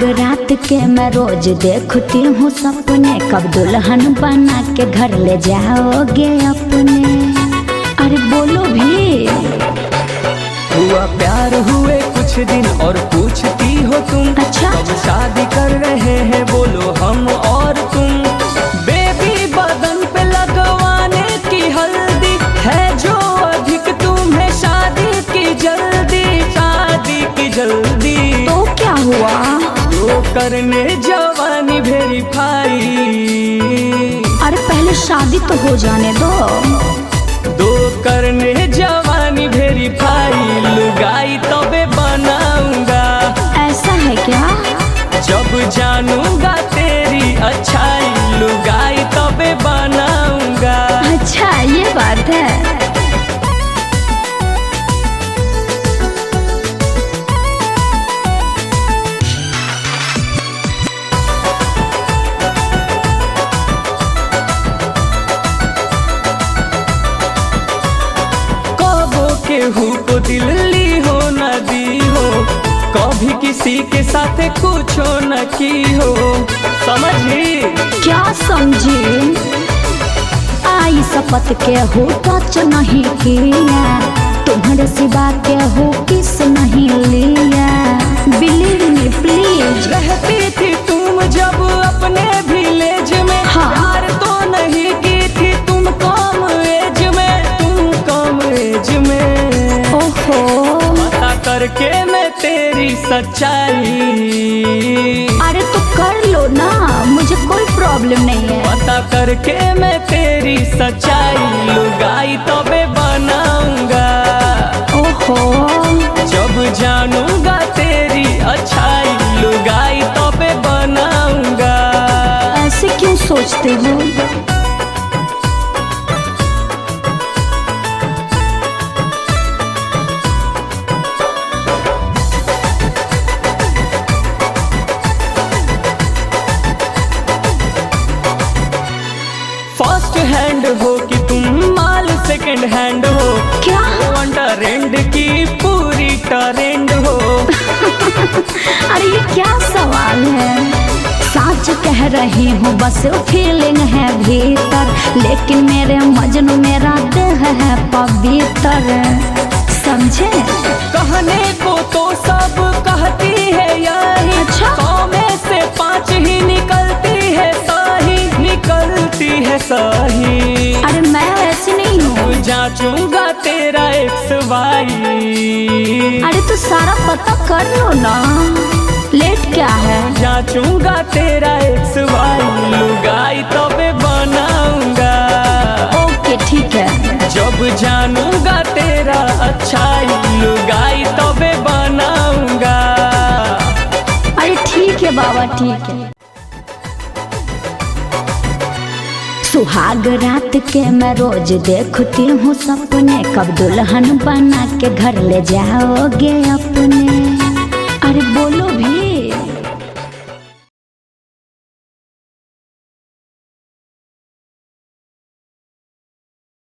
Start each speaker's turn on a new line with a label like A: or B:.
A: सुहाग रात के मैं रोज देखती हूँ सपने, कब दुल्हन बना के घर ले जाओगे अपने। अरे बोलो भी।
B: हुआ प्यार हुए कुछ दिन और पूछती हो तुम,
A: अच्छा।
B: कब शादी कर रहे हैं बोलो हम और तुम। बेबी बदन पे लगवाने की हल्दी है जो अधिक तुम्हें शादी की जल्दी, शादी की जल्दी।
A: तो क्या हुआ?
B: तो करने जवानी वेरीफाई।
A: अरे पहले शादी तो हो जाने दो।
B: करने जवानी वेरीफाई, लुगाई तबे बनाऊंगा।
A: ऐसा है क्या?
B: जब जानूंगा तेरी अच्छाई, लुगाई तबे बनाऊंगा।
A: अच्छा ये बात है।
B: केहू को दिल ली हो न दी हो, कभी किसी के साथ कुछ न की हो। समझी?
A: क्या समझी? आई शपथ के हो टच नहीं किया, तुम्हारे सिवा के हो किस नहीं लिया। Believe me please.
B: रहती थी तुम जब अपने विलेज में।
A: हाँ।
B: प्यार तो नहीं की थी तुम कम एज में, तुम कम एज में।
A: ओहो।
B: पता करके मैं तेरी सच्चाई।
A: अरे तो कर लो ना, मुझे कोई प्रॉब्लम नहीं है।
B: पता करके मैं तेरी सच्चाई, लुगाई तबे बनाऊंगा।
A: ओहो।
B: जब जानूंगा तेरी अच्छाई, लुगाई तबे बनाऊंगा।
A: ऐसे क्यों सोचते हो?
B: फर्स्ट हैंड हो कि तुम माल सेकंड हैंड हो।
A: क्या?
B: अंडर एंड की पूरी ट्रेंड हो।
A: अरे ये क्या सवाल है? सच कह रही हूँ, बस फीलिंग है भीतर, लेकिन मेरे मजनू मेरा दिल है पवित्र। समझे?
B: कहने को तो सब कहती है यही।
A: अच्छा।
B: 100 में से 5 ही निकलती है सही, निकलती है सही।
A: अरे मैं ऐसी नहीं हूँ।
B: जांचूंगा तेरा XY।
A: अरे तो सारा पता कर लो ना, लेट क्या है?
B: जांचूंगा तेरा XY, लुगाई तबे बनाऊंगा।
A: ओके ठीक है।
B: जब जानूंगा तेरा अच्छाई, लुगाई तबे बनाऊंगा।
A: अरे ठीक है बाबा, ठीक है। सुहाग रात के मैं रोज देखती हूँ सपने, कब दुल्हन बना के घर ले जाओगे अपने। अरे बोलो भी।